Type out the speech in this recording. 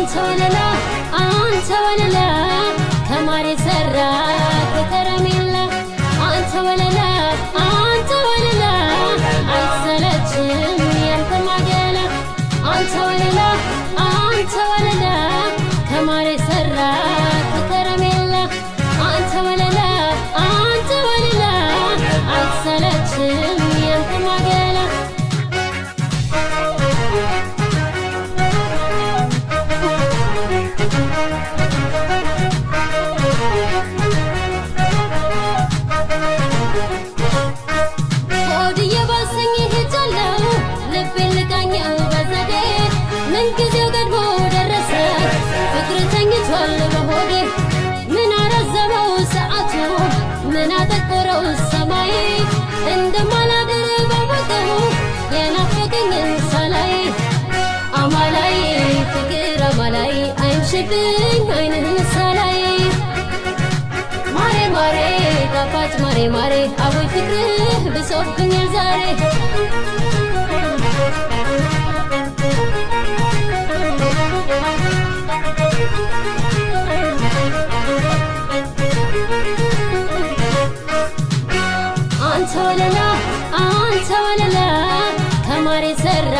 አንተ ወለላ ከማር የሰራ ከከረሜላ አንተ ወለላ አይሰለችም ያንተ ማገላ አንተ ወለላ ከማር የሰራ ከከረሜላ አንተ ወለላ አይሰለችም ያንተ ማገላ ጊዜው ገድቦ ደረሰ ፍቅር ተኝቷል በሆዴ ምን አረዘመው ሰዓቱ ምን አጠቆረው ሰማይ እንደማላድር ባወቀው የናፈቀኝን ሳላይ አማላይ ፍቅር አማላይ አይምሽብኝ አይንህን ሳላይ ማሬ ማሬ ጣፋጭ ማሬ ማሬ አቦይ ፍቅርህ ብሶብኛል ዛሬ አንተ ወለላ ከማር የሰራ